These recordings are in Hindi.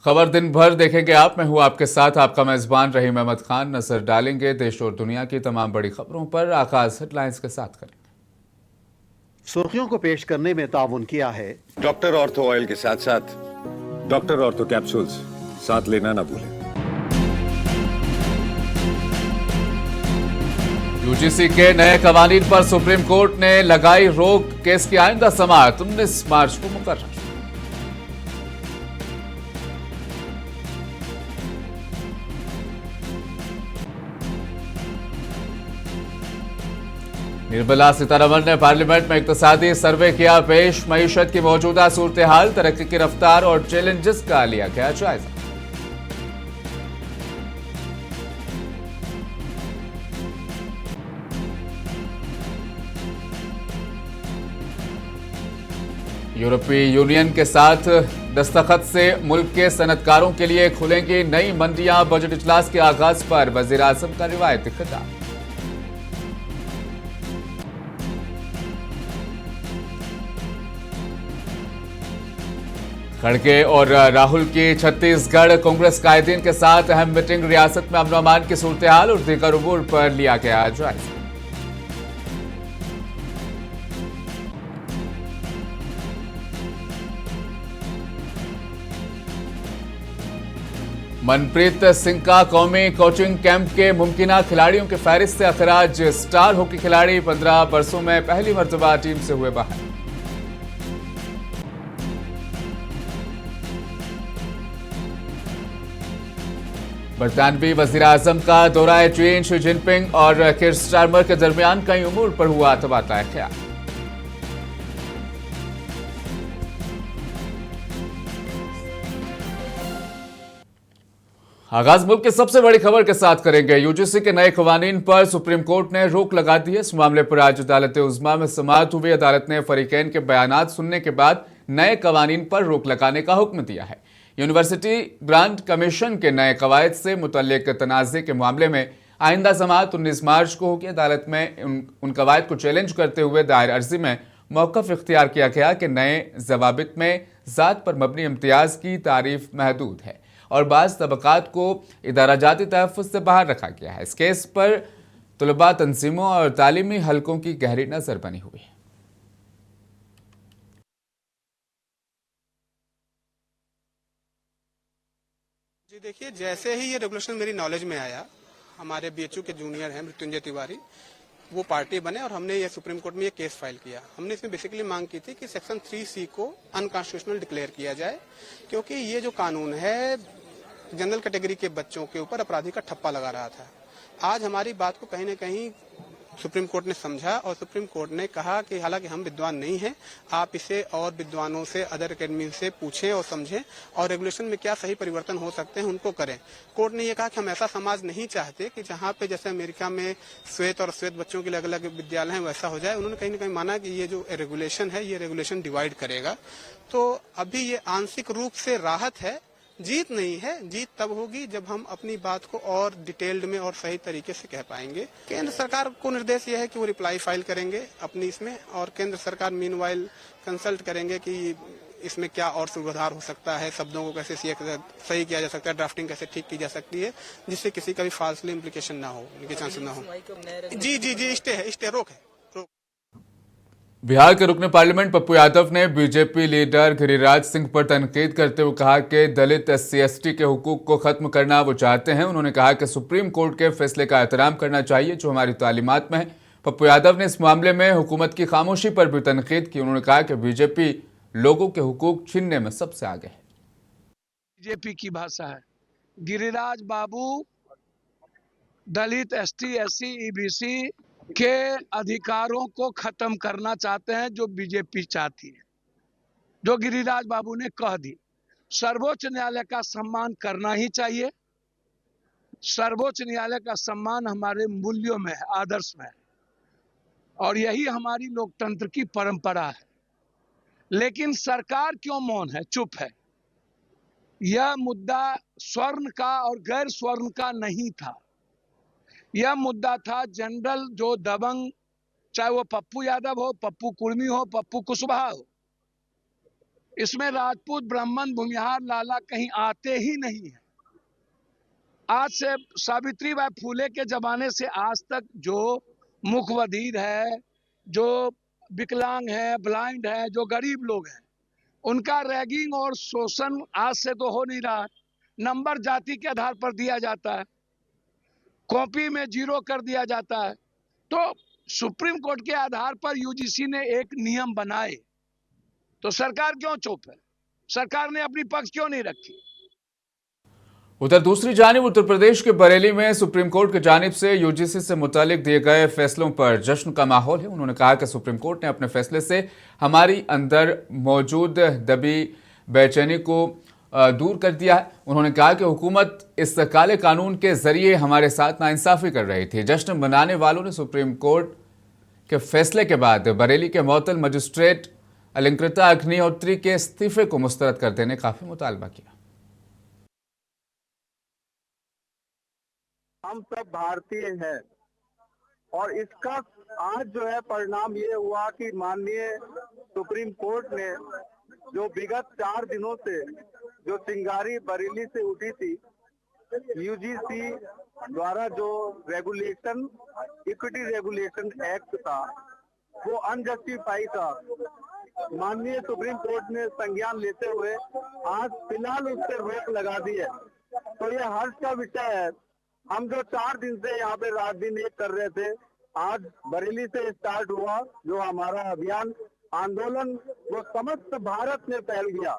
खबर दिन भर देखेंगे आप। मैं हूं आपके साथ आपका मेजबान रहीम अहमद खान। नजर डालेंगे देश और दुनिया की तमाम बड़ी खबरों पर। आगाज हेडलाइंस के साथ करेंगे। सुर्खियों को पेश करने में ताउन किया है डॉक्टर ऑर्थो ऑयल के साथ साथ डॉक्टर ऑर्थो कैप्सूल्स साथ लेना ना भूलें। यूजीसी के नए कवानीन पर सुप्रीम कोर्ट ने लगाई रोक। केस की आइंदा समाअत 19 मार्च को मुकर्रर। निर्मला सीतारमण ने पार्लियामेंट में इक्तिसादी सर्वे किया पेश। मईशत की मौजूदा सूरत हाल, तरक्की की रफ्तार और चैलेंजेस का लिया गया जायजा। यूरोपीय यूनियन के साथ दस्तखत से मुल्क के सनतकारों के लिए खुलेंगी नई मंडियां। बजट इजलास के आगाज पर वजीर आजम का रिवायती खिताब। खड़गे और राहुल की छत्तीसगढ़ कांग्रेस कायदीन के साथ अहम मीटिंग। रियासत में अमन अमान की सूरत हाल और दीगर उमूर पर लिया गया जायजा। मनप्रीत सिंह का कौमी कोचिंग कैंप के मुमकिना खिलाड़ियों की फहरिस्त से अखराज। स्टार हॉकी खिलाड़ी 15 वर्षों में पहली मर्तबा टीम से हुए बाहर। बरतानवी वजीर आजम का दौरा चीन। शी जिनपिंग और किर स्टारमर के दरमियान कई उमूर पर हुआ तबादला ख्याल। आगाज मुल्क की सबसे बड़ी खबर के साथ करेंगे। यूजीसी के नए कवानीन पर सुप्रीम कोर्ट ने रोक लगा दी है। इस मामले पर आज अदालत उज़्मा में समाअत हुई। अदालत ने फरीकैन के बयानात सुनने के बाद नए कवानीन पर रोक लगाने का हुक्म दिया है। यूनिवर्सिटी ग्रांट कमीशन के नए कवायद से मुतल्लिक तनाज़े के मामले में आइंदा समाअत 19 मार्च को होगी। अदालत में उन कवायद को चैलेंज करते हुए दायर अर्जी में मौक़िफ़ इख्तियार किया गया कि नए ज़वाबित में ज़ात पर मबनी इम्तियाज़ की तारीफ महदूद है और बाज़ तबक़ात को इदारा जाती तहफ़्फ़ुज़ से बाहर रखा गया है। इस केस पर तुलबा तंजीमों और तालीमी हलकों की गहरी नज़र बनी हुई है। जी देखिए, जैसे ही ये रेगुलेशन मेरी नॉलेज में आया, हमारे बीएचयू के जूनियर हैं मृत्युंजय तिवारी, वो पार्टी बने और हमने ये सुप्रीम कोर्ट में ये केस फाइल किया। हमने इसमें बेसिकली मांग की थी कि सेक्शन 3C को अनकॉन्स्टिट्यूशनल डिक्लेयर किया जाए, क्योंकि ये जो कानून है जनरल कैटेगरी के बच्चों के ऊपर अपराधी का ठप्पा लगा रहा था। आज हमारी बात को कहीं न कहीं सुप्रीम कोर्ट ने समझा और सुप्रीम कोर्ट ने कहा कि हालांकि हम विद्वान नहीं हैं, आप इसे और विद्वानों से, अदर अकेडमी से पूछें और समझें और रेगुलेशन में क्या सही परिवर्तन हो सकते हैं उनको करें। कोर्ट ने यह कहा कि हम ऐसा समाज नहीं चाहते कि जहां पे जैसे अमेरिका में श्वेत और अश्वेत बच्चों के लिए अलग अलग विद्यालय हैं वैसा हो जाए। उन्होंने कहीं न कहीं माना कि ये जो रेगुलेशन है ये रेगुलेशन डिवाइड करेगा। तो अभी ये आंशिक रूप से राहत है, जीत नहीं है। जीत तब होगी जब हम अपनी बात को और डिटेल्ड में और सही तरीके से कह पाएंगे। केंद्र सरकार को निर्देश यह है कि वो रिप्लाई फाइल करेंगे अपनी इसमें, और केंद्र सरकार मीनवाइल कंसल्ट करेंगे कि इसमें क्या और सुधार हो सकता है, शब्दों को कैसे सही किया जा सकता है, ड्राफ्टिंग कैसे ठीक की जा सकती है, जिससे किसी का भी फाल्सली इम्प्लीकेशन ना हो, उनके चांसेस ना हो। जी स्टे रोक है। बिहार के रुकन पार्लियामेंट पप्पू यादव ने बीजेपी लीडर गिरिराज सिंह पर तनकीद करते हुए कहा कि दलित SC/ST के हुकूक को खत्म करना वो चाहते हैं। उन्होंने कहा कि सुप्रीम कोर्ट के फैसले का एहतराम करना चाहिए जो हमारी तालीमात में है। पप्पू यादव ने इस मामले में हुकूमत की खामोशी पर भी तनकीद की। उन्होंने कहा कि बीजेपी लोगों के हुकूक छीनने में सबसे आगे है। बीजेपी की भाषा है। गिरिराज बाबू दलित ST/SC EBC के अधिकारों को खत्म करना चाहते हैं, जो बीजेपी चाहती है, जो गिरिराज बाबू ने कह दी। सर्वोच्च न्यायालय का सम्मान करना ही चाहिए। सर्वोच्च न्यायालय का सम्मान हमारे मूल्यों में है, आदर्श में है, और यही हमारी लोकतंत्र की परंपरा है। लेकिन सरकार क्यों मौन है, चुप है? यह मुद्दा स्वर्ण का और गैर स्वर्ण का नहीं था। यह मुद्दा था जनरल जो दबंग, चाहे वो पप्पू यादव हो, पप्पू कुर्मी हो, पप्पू कुशवाहा हो, इसमें राजपूत, ब्राह्मण, भूमिहार, लाला कहीं आते ही नहीं है। आज से सावित्रीबाई फूले के जमाने से आज तक जो मुखबधिर है, जो विकलांग है, ब्लाइंड है, जो गरीब लोग हैं, उनका रैगिंग और शोषण आज से तो हो नहीं रहा है। नंबर जाति के आधार पर दिया जाता है, कॉपी में 0 कर दिया जाता है। तो सुप्रीम कोर्ट के आधार पर यूजीसी ने एक नियम बनाए, तो सरकार क्यों चुप है? सरकार ने अपनी पक्ष क्यों नहीं रखी? उधर दूसरी जानिब उत्तर प्रदेश के बरेली में सुप्रीम कोर्ट की जानिब से यूजीसी से मुतालिक दिए गए फैसलों पर जश्न का माहौल है। उन्होंने कहा कि सुप्रीम कोर्ट ने अपने फैसले से हमारी अंदर मौजूद दबी बेचैनी को दूर कर दिया है। उन्होंने कहा कि हुकूमत इस काले कानून के जरिए हमारे साथ नाइंसाफी कर रही थी। जश्न मनाने वालों ने सुप्रीम कोर्ट के फैसले के बाद बरेली के मुअत्तल मजिस्ट्रेट अलंकृता अग्निहोत्री के इस्तीफे को मुस्तरद कर देने का भी मुतालबा किया। हम सब भारतीय हैं और इसका आज जो है परिणाम ये हुआ कि माननीय सुप्रीम कोर्ट ने जो विगत 4 दिनों से जो चिंगारी बरेली से उठी थी, यूजीसी द्वारा जो रेगुलेशन, इक्विटी रेगुलेशन एक्ट था, वो अनजस्टिफाई था। माननीय सुप्रीम कोर्ट ने संज्ञान लेते हुए आज फिलहाल उस पर रोक लगा दी है। तो ये हर्ष का विषय है। हम जो 4 दिन से यहाँ पे रात दिन एक कर रहे थे, आज बरेली से स्टार्ट हुआ जो हमारा अभियान आंदोलन, वो समस्त भारत में फैल गया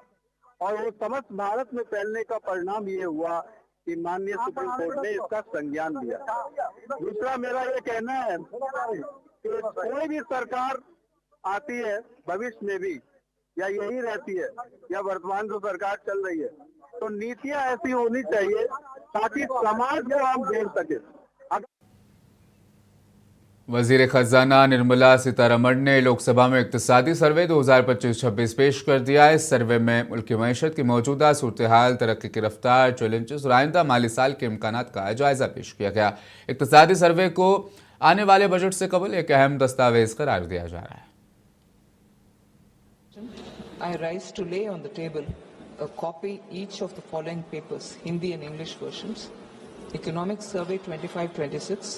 और वो समस्त भारत में फैलने का परिणाम ये हुआ कि माननीय सुप्रीम कोर्ट ने इसका संज्ञान लिया। दूसरा मेरा ये कहना है कि कोई भी सरकार आती है भविष्य में भी, या यही रहती है या वर्तमान जो सरकार चल रही है, तो नीतियां ऐसी होनी चाहिए ताकि समाज को हम जोड़ सके। वजीर खजाना निर्मला सीतारमण ने लोकसभा में इक्तिसादी सर्वे 2025-26 पेश कर दिया। इस सर्वे में मुल्क की मईशत की मौजूदा सूरत हाल, तरक्की की रफ्तार, चैलेंजेस और आइंदा माली साल के इम्कानात का जायजा पेश किया गया। इक्तिसादी सर्वे को आने वाले बजट से कबल एक अहम दस्तावेज करार दिया जा रहा है। I rise to lay on the table a copy each of the following papers, Hindi and English versions: Economic Survey 25-26,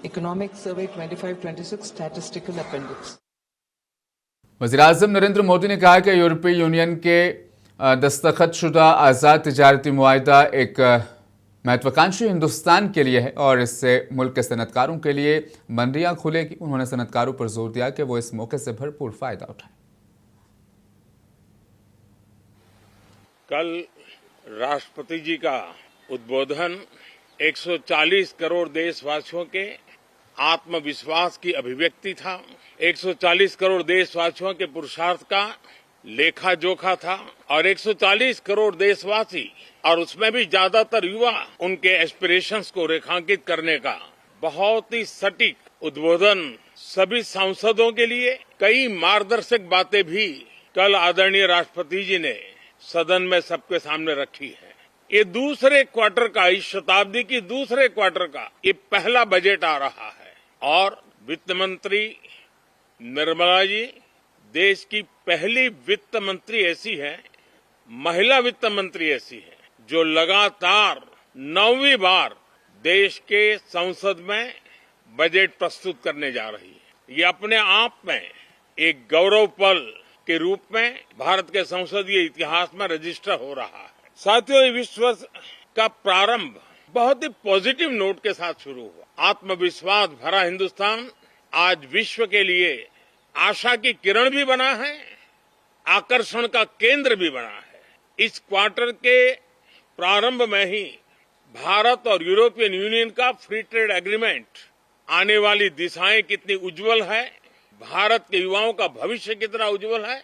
Economic Survey 25-26 Statistical Appendix. वज़ीर-ए-आज़म नरेंद्र मोदी ने कहा कि यूरोपीय यूनियन के दस्तखतशुदा आज़ाद तिजारती मुआहिदा एक महत्वाकांक्षी हिंदुस्तान के लिए है और इससे मुल्क के सनतकारों के लिए मंडियां खुलेगी। उन्होंने सनतकारों पर जोर दिया कि वो इस मौके से भरपूर फायदा उठाएं। कल राष्ट्रपति जी का उद्बोधन 140 करोड़ देशवासियों के आत्मविश्वास की अभिव्यक्ति था। 140 करोड़ देशवासियों के पुरुषार्थ का लेखा जोखा था और 140 करोड़ देशवासी और उसमें भी ज्यादातर युवा उनके एस्पिरेशंस को रेखांकित करने का बहुत ही सटीक उद्बोधन। सभी सांसदों के लिए कई मार्गदर्शक बातें भी कल आदरणीय राष्ट्रपति जी ने सदन में सबके सामने रखी है। ये दूसरे क्वार्टर का, इस शताब्दी की दूसरे क्वार्टर का ये पहला बजट आ रहा है और वित्त मंत्री निर्मला जी देश की पहली वित्त मंत्री ऐसी है, महिला वित्त मंत्री ऐसी है जो लगातार 9वीं बार देश के संसद में बजट प्रस्तुत करने जा रही है। ये अपने आप में एक गौरव पल के रूप में भारत के संसदीय इतिहास में रजिस्टर हो रहा है। साथियों, विश्व का प्रारंभ बहुत ही पॉजिटिव नोट के साथ शुरू हुआ। आत्मविश्वास भरा हिंदुस्तान आज विश्व के लिए आशा की किरण भी बना है, आकर्षण का केंद्र भी बना है। इस क्वार्टर के प्रारंभ में ही भारत और यूरोपियन यूनियन का फ्री ट्रेड एग्रीमेंट, आने वाली दिशाएं कितनी उज्जवल है, भारत के युवाओं का भविष्य कितना उज्जवल है।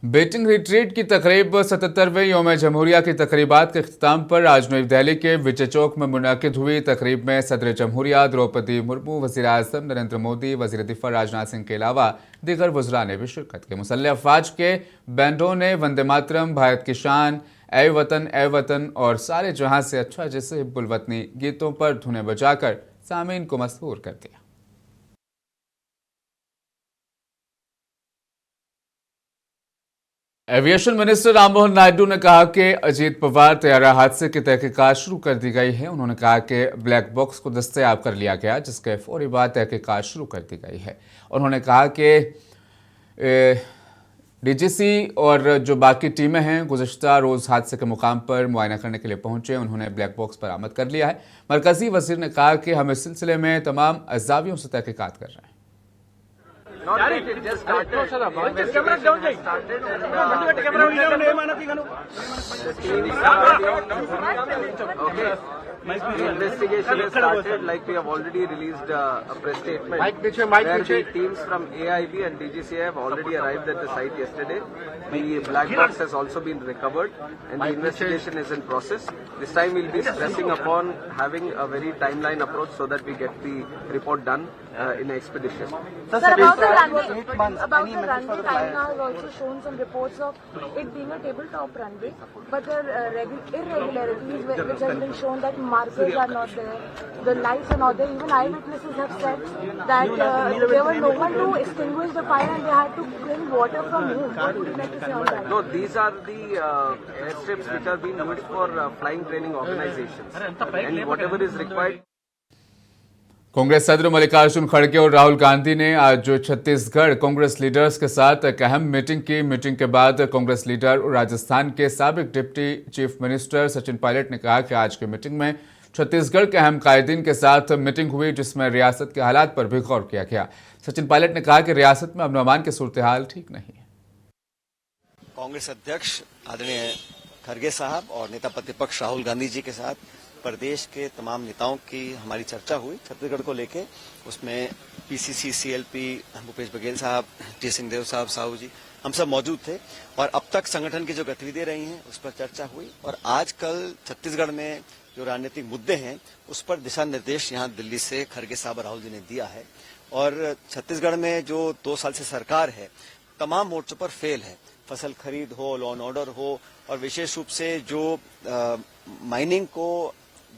बेटिंग रिट्रीट की तकरीब 77वें यौम जमहूरिया की तकरीबात के अख्ताम पर आज नई दिल्ली के विजय चौक में मुनक़िद हुई तकरीब में सदर जमहूरिया द्रौपदी मुर्मू, वज़ीर-ए-आज़म नरेंद्र मोदी, वज़ीर दिफ़ा राजनाथ सिंह के अलावा दीगर वज़रा ने भी शिरकत की। मुसल्लह अफ़वाज के बैंडों ने वंदे मातरम, भारत की शान, ए वतन और सारे जहां से अच्छा जैसे हिब्बुल वतनी गीतों पर धुनें बजाकर सामीन को मसरूर कर दिया। एविएशन मिनिस्टर राममोहन नायडू ने कहा कि अजीत पवार तैयारा हादसे की तहकीकात शुरू कर दी गई है। उन्होंने कहा कि ब्लैक बॉक्स को दस्तयाब कर लिया गया, जिसके फौरी बाद तहकीकात शुरू कर दी गई है। उन्होंने कहा कि डीजीसी और जो बाकी टीमें हैं गुज़िश्ता रोज़ हादसे के मुकाम पर मुआयना करने के लिए पहुंचे। उन्होंने ब्लैक बॉक्स बरामद कर लिया है। मरकजी वजीर ने कहा कि हम इस सिलसिले में तमाम अज़ावियों से तहकीकात कर रहे हैं। The investigation has started, like we have already released a press statement where the teams from AIB and DGCA have already arrived at the site yesterday. The black box has also been recovered and the investigation is in process. This time we'll be stressing upon having a very timeline approach so that we get the report done in expedition. Sir, about the runway, China has also shown some reports of it being a tabletop runway, but there are irregularities which has been shown that markers are not there, the lights are not there. Even eyewitnesses have said that there was no one to extinguish the fire and they had to bring water from home. What would you like to say on that? No, these are the airstrips which are being used for flying training organizations, and whatever is required. Congress सदर मल्लिकार्जुन खड़गे और राहुल गांधी ने आज छत्तीसगढ़ कांग्रेस लीडर्स के साथ एक अहम मीटिंग की। मीटिंग के बाद कांग्रेस लीडर और राजस्थान के साबिक deputy chief minister Sachin Pilot ने कहा कि आज की मीटिंग में छत्तीसगढ़ के अहम कायदीन के साथ मीटिंग हुई, जिसमें रियासत के हालात पर भी गौर किया गया। सचिन पायलट ने कहा कि रियासत में अमन अमान की सूरत हाल ठीक नहीं है। कांग्रेस अध्यक्ष आदरणीय खड़गे साहब और नेता प्रतिपक्ष राहुल गांधी जी के साथ प्रदेश के तमाम नेताओं की हमारी चर्चा हुई छत्तीसगढ़ को लेके। उसमें पीसीसी, सीएलपी, भूपेश बघेल साहब, टी सिंहदेव साहब, साहू जी, हम सब मौजूद थे और अब तक संगठन की जो गतिविधियां रही हैं उस पर चर्चा हुई। और आजकल छत्तीसगढ़ में जो राजनीतिक मुद्दे हैं उस पर दिशा निर्देश यहाँ दिल्ली से खड़गे साहब राहुल जी ने दिया है। और छत्तीसगढ़ में जो 2 साल से सरकार है तमाम मोर्चों पर फेल है। फसल खरीद हो, लॉ एंड ऑर्डर हो, और विशेष रूप से जो माइनिंग को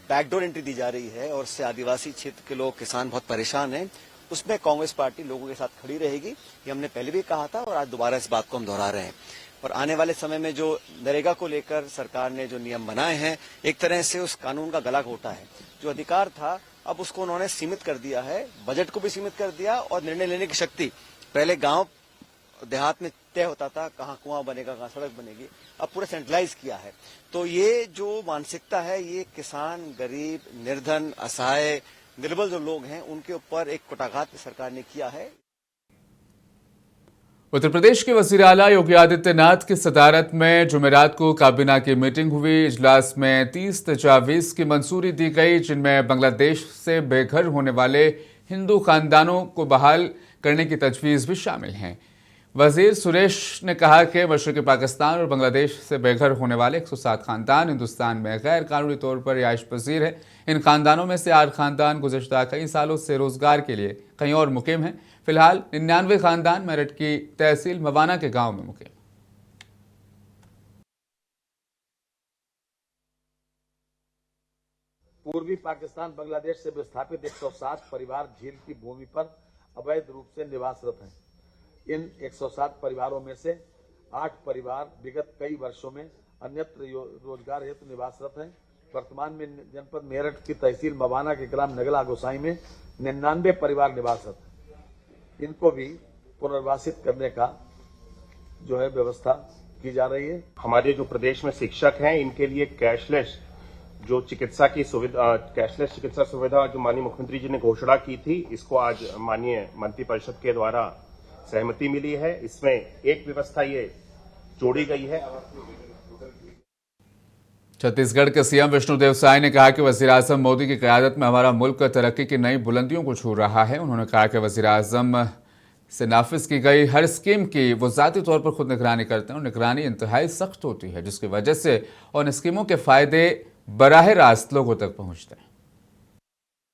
बैकडोर एंट्री दी जा रही है और उससे आदिवासी क्षेत्र के लोग, किसान बहुत परेशान हैं, उसमें कांग्रेस पार्टी लोगों के साथ खड़ी रहेगी। ये हमने पहले भी कहा था और आज दोबारा इस बात को हम दोहरा रहे हैं। और आने वाले समय में जो नरेगा को लेकर सरकार ने जो नियम बनाए हैं, एक तरह से उस कानून का गला घोटा है। जो अधिकार था अब उसको उन्होंने सीमित कर दिया है, बजट को भी सीमित कर दिया और निर्णय लेने की शक्ति, पहले गांव देहात में तय होता था कहाँ कुआं बनेगा, कहाँ सड़क बनेगी, अब पूरा सेंट्रलाइज किया है। तो ये जो मानसिकता है ये किसान, गरीब, निर्धन, असहाय, निर्बल जो लोग हैं उनके ऊपर एक कुटाघात सरकार ने किया है। उत्तर प्रदेश के वज़ीर आला योगी आदित्यनाथ की सदारत में जुमेरात को काबीना की मीटिंग हुई। इजलास में 30 तजावीज़ की मंजूरी दी गई, जिनमें बांग्लादेश से बेघर होने वाले हिंदू खानदानों को बहाल करने की तजवीज़ भी शामिल हैं। वजीर सुरेश ने कहा कि मशरक़ी पाकिस्तान और बांग्लादेश से बेघर होने वाले 107 खानदान हिंदुस्तान में गैर कानूनी तौर पर रिहाइश पजीर है। इन खानदानों में से 8 खानदान गुज़श्ता कई सालों से रोजगार के लिए कहीं और मुकीम हैं। फिलहाल 99 खानदान मेरठ की तहसील मवाना के गांव में मुकीम। पूर्वी पाकिस्तान बांग्लादेश से विस्थापित 107 परिवार झील की भूमि पर अवैध रूप से निवासरत हैं। इन 107 परिवारों में से 8 परिवार विगत कई वर्षों में अन्यत्र रोजगार हेतु निवासरत हैं। वर्तमान में जनपद मेरठ की तहसील मवाना के ग्राम नगला गोसाई में 99 परिवार निवासरत हैं। इनको भी पुनर्वासित करने का जो है व्यवस्था की जा रही है। हमारे जो प्रदेश में शिक्षक हैं इनके लिए कैशलेस जो चिकित्सा की सुविधा, कैशलेस चिकित्सा सुविधा जो माननीय मुख्यमंत्री जी ने घोषणा की थी, इसको आज माननीय मंत्रिपरिषद के द्वारा सहमति मिली है। इसमें एक व्यवस्था ये जोड़ी गई है। छत्तीसगढ़ के सीएम विष्णुदेव साय ने कहा कि वजीर आजम मोदी की क़यादत में हमारा मुल्क तरक्की की नई बुलंदियों को छू रहा है। उन्होंने कहा कि वजीर आजम से नाफिज की गई हर स्कीम की वो ज़ाती तौर पर खुद निगरानी करते हैं और निगरानी इंतहाई सख्त होती है, जिसकी वजह से उन स्कीमों के फायदे बराह रास्त लोगों तक पहुंचते हैं।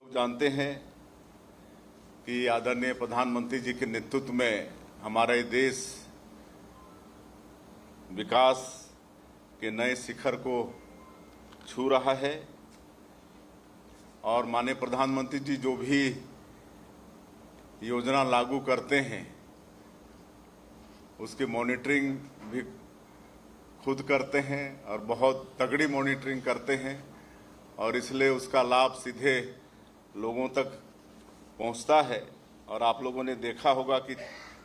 जानते हैं कि आदरणीय प्रधानमंत्री जी के नेतृत्व में हमारा ये देश विकास के नए शिखर को छू रहा है और माननीय प्रधानमंत्री जी जो भी योजना लागू करते हैं उसकी मॉनिटरिंग भी खुद करते हैं और बहुत तगड़ी मॉनिटरिंग करते हैं और इसलिए उसका लाभ सीधे लोगों तक पहुंचता है। और आप लोगों ने देखा होगा कि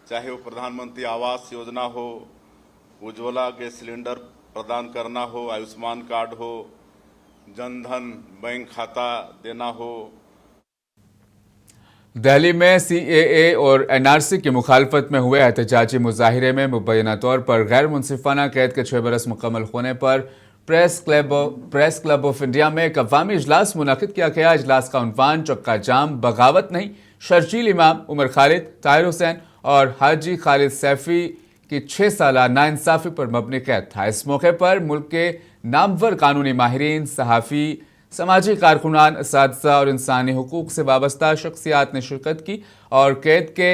चाहे वो प्रधानमंत्री आवास योजना हो, उज्ज्वला गैस सिलेंडर प्रदान करना हो, आयुष्मान कार्ड हो, जनधन बैंक खाता देना हो। दिल्ली में सीएए और एनआरसी की मुखालफत में हुए एहतजाजी मुजाहिरे में मुबैना तौर पर गैर मुनसिफाना कैद के 6 बरस मुकम्मल होने पर प्रेस क्लब ऑफ इंडिया में एक अवामी इजलास मुनक़िद किया गया। इजलास का उन्वान चक्का जाम बगावत नहीं, शर्जील इमाम, उमर खालिद, ताहिर हुसैन और हाजी खालिद सैफी की 6 साला नाइंसाफी पर मबनी कैद था। इस मौके पर मुल्क के नामवर कानूनी माहिरीन, सहाफ़ी, समाजी कारकुनान, असातिज़ा और इंसानी हुकूक से वाबस्ता शख्सियात ने शिरकत की और कैद के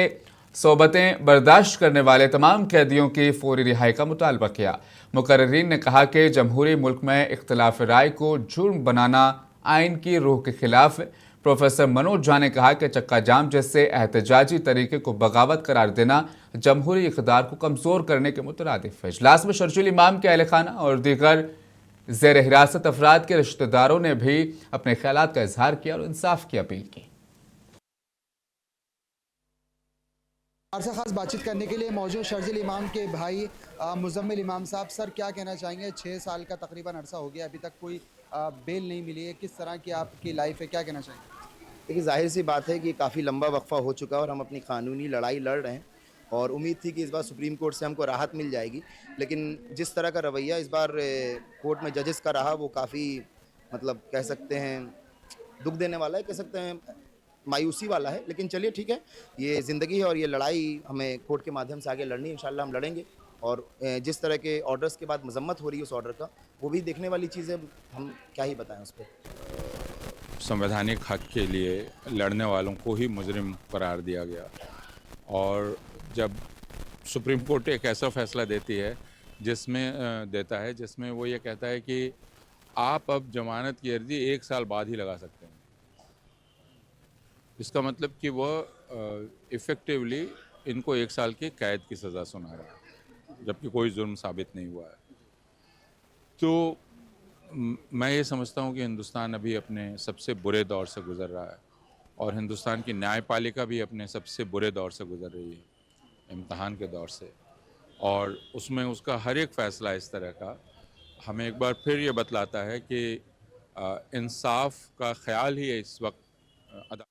सोबतें बर्दाश्त करने वाले तमाम कैदियों की फौरी रिहाई का मुतालबा किया। मुकर्रिरीन ने कहा कि जमहूरी मुल्क में इख्तिलाफ राय को जुर्म बनाना आइन की रूह के खिलाफ है। प्रोफेसर मनोज झा ने कहा कि चक्का जाम जैसे एहतजाजी तरीके को बगावत करार देना जमहूरी इक़्तिदार को कमज़ोर करने के मुतरादिफ है। इजलास में शर्जील इमाम के अहल खाना और दीगर ज़ेर हिरासत अफराद के रिश्तेदारों ने भी अपने ख्यालात का इजहार किया और इंसाफ की अपील की। से खास बातचीत करने के लिए मौजूद शर्जील इमाम के भाई मुजम्मिल इमाम साहब, सर क्या कहना चाहेंगे? 6 साल का तकरीबन अरसा हो गया, अभी तक कोई बेल नहीं मिली है, किस तरह की आपकी लाइफ है, क्या कहना चाहेंगे? देखिए, जाहिर सी बात है कि काफ़ी लंबा वक्फा हो चुका है और हम अपनी कानूनी लड़ाई लड़ रहे हैं और उम्मीद थी कि इस बार सुप्रीम कोर्ट से हमको राहत मिल जाएगी, लेकिन जिस तरह का रवैया इस बार कोर्ट में जजेस का रहा वो काफ़ी मतलब कह सकते हैं दुख देने वाला है, कह सकते हैं मायूसी वाला है। लेकिन चलिए ठीक है, ये ज़िंदगी है और ये लड़ाई हमें कोर्ट के माध्यम से आगे लड़नी है। इंशाल्लाह हम लड़ेंगे और जिस तरह के ऑर्डर्स के बाद मजम्मत हो रही है उस ऑर्डर का, वो भी देखने वाली चीज़ है, हम क्या ही बताएं उस पर। संवैधानिक हक के लिए लड़ने वालों को ही मुजरिम करार दिया गया और जब सुप्रीम कोर्ट एक ऐसा फैसला देती है जिसमें वो ये कहता है कि आप अब जमानत की अर्जी 1 साल बाद ही लगा सकते हैं, इसका मतलब कि वह इफ़ेक्टिवली इनको 1 साल की कैद की सज़ा सुना रहा है जबकि कोई जुर्म साबित नहीं हुआ है। तो मैं ये समझता हूँ कि हिंदुस्तान अभी अपने सबसे बुरे दौर से गुज़र रहा है और हिंदुस्तान की न्यायपालिका भी अपने सबसे बुरे दौर से गुज़र रही है, इम्तहान के दौर से, और उसमें उसका हर एक फ़ैसला इस तरह का हमें एक बार फिर ये बतलाता है कि इंसाफ का ख्याल ही इस वक्त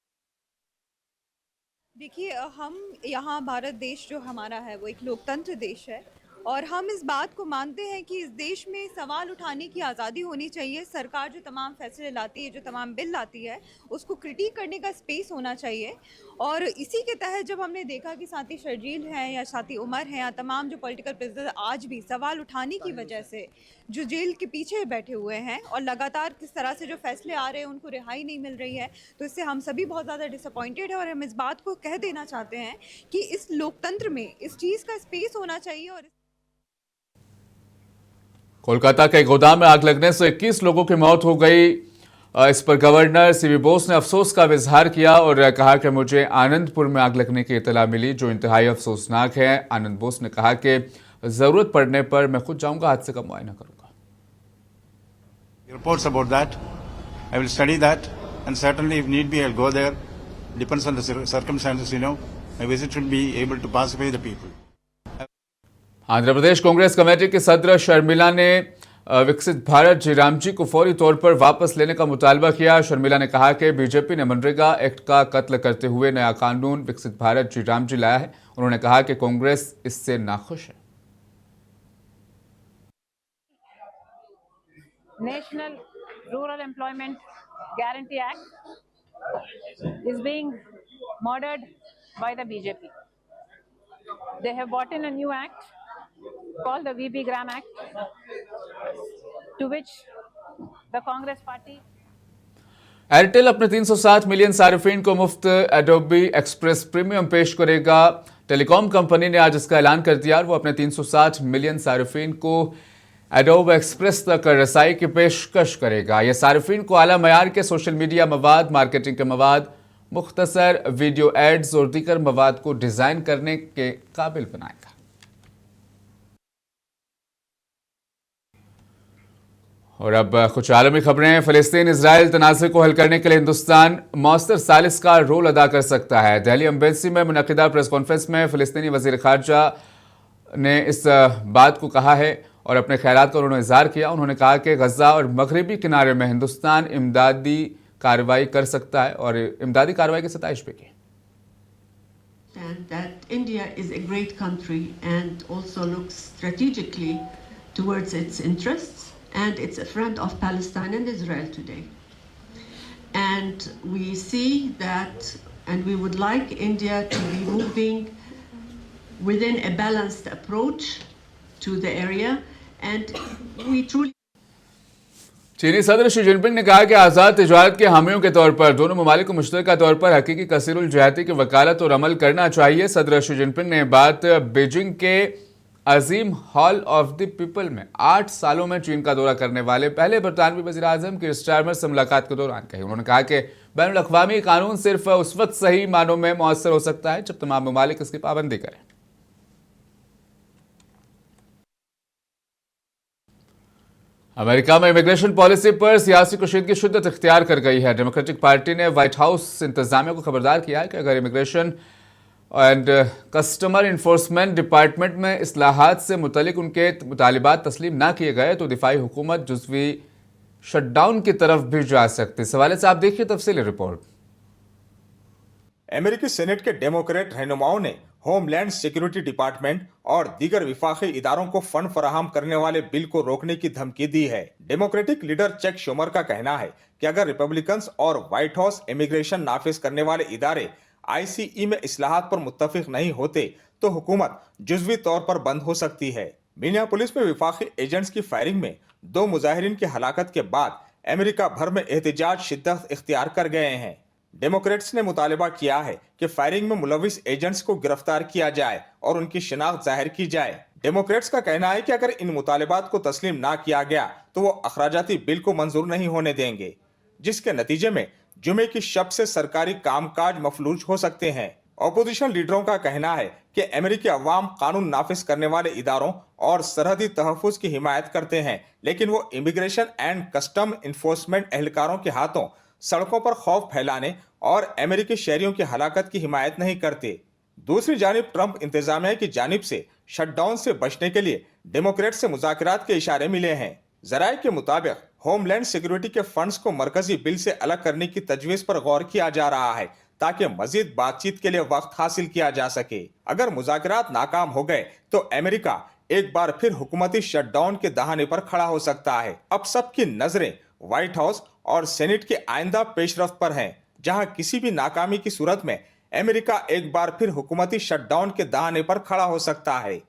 देखिए, हम यहाँ भारत देश जो हमारा है वो एक लोकतंत्र देश है और हम इस बात को मानते हैं कि इस देश में सवाल उठाने की आज़ादी होनी चाहिए। सरकार जो तमाम फैसले लाती है, जो तमाम बिल लाती है, उसको क्रिटिक करने का स्पेस होना चाहिए। और इसी के तहत जब हमने देखा कि साथी शर्जील हैं या साथी उमर हैं या तमाम जो पॉलिटिकल प्रिजनर आज भी सवाल उठाने की वजह से जो जेल के पीछे बैठे हुए हैं और लगातार किस तरह से जो फैसले आ रहे हैं उनको रिहाई नहीं मिल रही है, तो इससे हम सभी बहुत ज़्यादा डिसअपॉइंटेड है और हम इस बात को कह देना चाहते हैं कि इस लोकतंत्र में इस चीज़ का स्पेस होना चाहिए। और कोलकाता के गोदाम में आग लगने से 21 लोगों की मौत हो गई। इस पर गवर्नर सीवी बोस ने अफसोस का इजहार किया और कहा कि मुझे आनंदपुर में आग लगने की इतला मिली जो इंतहाई अफसोसनाक है। आनंद बोस ने कहा कि जरूरत पड़ने पर मैं खुद जाऊंगा, हादसे का मुआयना करूंगा। Reports about that, I will study that, and certainly if need be I'll go there. Depends on the circumstances, My visit should be able to pacify the people. Andhra Pradesh Congress committee की सदर शर्मिला ने विकसित भारत जीराम जी को फौरी तौर पर वापस लेने का मुतालबा किया। शर्मिला ने कहा कि बीजेपी ने मनरेगा एक्ट का कत्ल करते हुए नया कानून विकसित भारत जीराम जी लाया है। उन्होंने कहा कि कांग्रेस इससे नाखुश है। National Rural Employment Guarantee Act is being murdered by the BJP. They have brought in a new act called the VB Gram Act, to which the Congress Party. Airtel अपने 360 मिलियन सार्फिन को मुफ्त एडोबी एक्सप्रेस प्रीमियम पेश करेगा। टेलीकॉम कंपनी ने आज इसका ऐलान कर दिया और वो अपने 360 मिलियन सार्फिन को एडोबी एक्सप्रेस तक रसाई की पेशकश करेगा। यह सार्फिन को आला मयार के सोशल मीडिया मवाद, मार्केटिंग के मवाद, मुख्तसर वीडियो एड्स और दीगर मवाद को डिज़ाइन करने के काबिल बनाएगा। और अब कुछ आलमी खबरें। फिलिस्तीन इजराइल तनाज़े को हल करने के लिए हिंदुस्तान मौसर सालिस का रोल अदा कर सकता है। दिल्ली एम्बेसी में मुनक़िदा प्रेस कॉन्फ्रेंस में फिलिस्तीनी वज़ीर ख़ारजा ने इस बात को कहा है और अपने ख़यालात का उन्होंने इज़हार किया। उन्होंने कहा कि गज़ा और मगरबी किनारे में हिंदुस्तान इमदादी कार्रवाई कर सकता है और इमदादी कार्रवाई की सताइश भी की। That India is a great country and also looks strategically towards its interests, and it's a friend of Palestine and Israel today. And we see that, and we would like India to be moving within a balanced approach to the area, and we truly चीनी सदर शी जिनपिंग ने कहा कि आज़ाद तिजारत के हामियों के तौर पर दोनों ममालिक को मुश्तरका तौर पर हकीकी कसीरुल जहती की वकालत और अमल करना चाहिए। सदर शी जिनपिंग ने बात बीजिंग के अजीम हॉल ऑफ द पीपल में 8 सालों में चीन का दौरा करने वाले पहले बरतानवी वज़ीर आज़म कीर स्टारमर से मुलाकात के दौरान कही। उन्होंने कहा कि बैनुल अक़वामी कानून सिर्फ उस वक्त सही मानों में मौसर हो सकता है जब तमाम ममालिक इसकी पाबंदी करें। अमेरिका में इमिग्रेशन पॉलिसी पर सियासी कशीदगी शिद्दत इख्तियार कर गई है। डेमोक्रेटिक पार्टी ने व्हाइट हाउस इंतजामिया को खबरदार किया है कि अगर immigration and customer enforcement department में इस्लाहात से मुतलिक उनके मुतालिबात तस्लीम ना किए गए तो दिफाई हुकूमत जुज़वी शटडाउन की तरफ भी जा सकती। इस हवाले से आप देखिए तफसीली रिपोर्ट। अमेरिकी सेनेट के डेमोक्रेट रहनुमाओं ने होमलैंड सिक्योरिटी डिपार्टमेंट और दीगर विफाकी इदारों को फंड फराहम करने वाले बिल को रोकने की धमकी दी है। डेमोक्रेटिक लीडर चक शूमर का कहना है कि अगर रिपब्लिकन्स और व्हाइट हाउस इमिग्रेशन नाफिज करने वाले इदारे आईसीई में इस्लाहात पर मुत्तफिक नहीं होते तो हुकूमत जुज़वी तौर पर बंद हो सकती है। मिनियापोलिस में विफाकी एजेंट्स की फायरिंग में 2 मुजाहिरीन की हलाकत के बाद अमेरिका भर में एहतजाज शिद्दत इख्तियार कर गए हैं। डेमोक्रेट्स ने मुतालबा किया है कि फायरिंग में मुलविस एजेंट्स को गिरफ्तार किया जाए और उनकी शिनाख्त जाहिर की जाए। डेमोक्रेट्स का कहना है कि अगर इन मुतालबात को तस्लीम ना किया गया तो वो अखराजाती बिल को मंजूर नहीं होने देंगे, जिसके नतीजे में जुमे की शब से सरकारी कामकाज मफलूज हो सकते हैं। अपोजिशन लीडरों का कहना है कि अमेरिकी अवाम कानून नाफिज करने वाले इदारों और सरहदी तहफ़्फ़ुज़ की हिमायत करते हैं, लेकिन वो इमिग्रेशन एंड कस्टम इन्फोर्समेंट एहलकारों के हाथों सड़कों पर खौफ फैलाने और अमेरिकी शहरियों की हलाकत की हिमायत नहीं करते। दूसरी जानिब ट्रंप इंतजामिया की जानिब से शटडाउन से बचने के लिए डेमोक्रेट से मुज़ाकरात के इशारे मिले हैं। ज़राए के मुताबिक होमलैंड सिक्योरिटी के फंड्स को मरकजी बिल से अलग करने की तजवीज़ पर गौर किया जा रहा है ताकि मजीद बातचीत के लिए वक्त हासिल किया जा सके। अगर मुज़ाकरात नाकाम हो गए तो अमेरिका एक बार फिर हुकूमती शटडाउन के दहाने पर खड़ा हो सकता है। अब सबकी नजरें व्हाइट हाउस और सेनेट के आइंदा पेशरफ्त पर हैं, जहां किसी भी नाकामी की सूरत में अमेरिका एक बार फिर हुकूमती शटडाउन के दहाने पर खड़ा हो सकता है।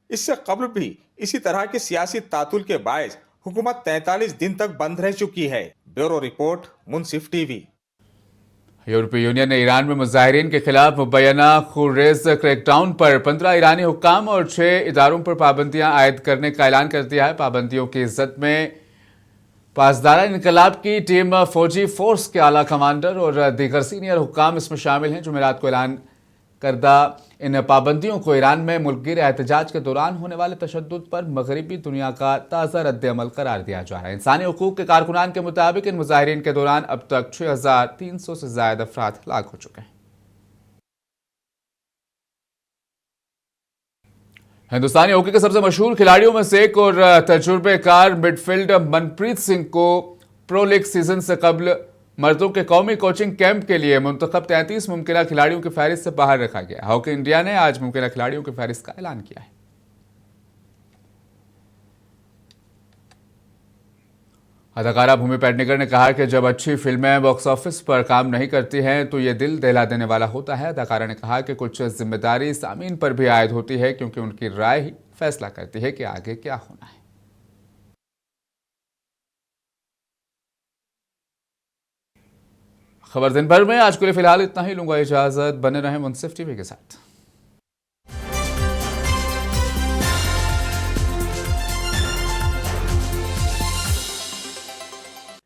इससे कबल भी इसी तरह के सियासी तातुल के बायस हुकूमत 43 दिन तक बंद रह चुकी है। ब्यूरो रिपोर्ट, मुनसिफ टीवी। यूरोपीय यूनियन ने ईरान में मुजाहिरीन के खिलाफ मुबैना खुरेज क्रैकडाउन पर 15 ईरानी हुक्काम और 6 इदारों पर पाबंदियां आयद करने का ऐलान कर दिया है। पाबंदियों की इज्जत में पासदारा इनकलाब की टीम, फौजी फोर्स के आला कमांडर और दीगर सीनियर हुक्काम इसमें शामिल हैं। जुमेरात को ऐलान करदा इन पाबंदियों को ईरान में मुल्कगीर एहतजाज के दौरान होने वाले तशद्दुद पर मगरबी दुनिया का ताज़ा रद्द-ए-अमल करार दिया जा रहा है। इंसानी हुकूक के कारकुनान के मुताबिक इन मुजाहिरीन के दौरान अब तक 6300 से ज़ायद अफराद हलाक हो चुके हैं। हिंदुस्तानी हॉकी के सबसे मशहूर खिलाड़ियों में से एक और तजुर्बेकार मिडफील्डर मनप्रीत सिंह को प्रो लीग सीजन से कबल मर्दों के कौमी कोचिंग कैंप के लिए मुंतखब 33 मुमकिन खिलाड़ियों की फहरिस्त से बाहर रखा गया। हॉकी इंडिया ने आज मुमकिन खिलाड़ियों की फहरिस्त का ऐलान किया है। अदाकारा भूमि पेडनेकर ने कहा कि जब अच्छी फिल्में बॉक्स ऑफिस पर काम नहीं करती हैं तो ये दिल दहला देने वाला होता है। अदाकारा ने कहा कि कुछ जिम्मेदारी सामीन पर भी आयद होती है क्योंकि उनकी राय ही फैसला करती है कि आगे क्या होना है। खबर दिन भर में आज के लिए फिलहाल इतना ही। लूंगा इजाजत। बने रहें मुनसिफ टीवी के साथ।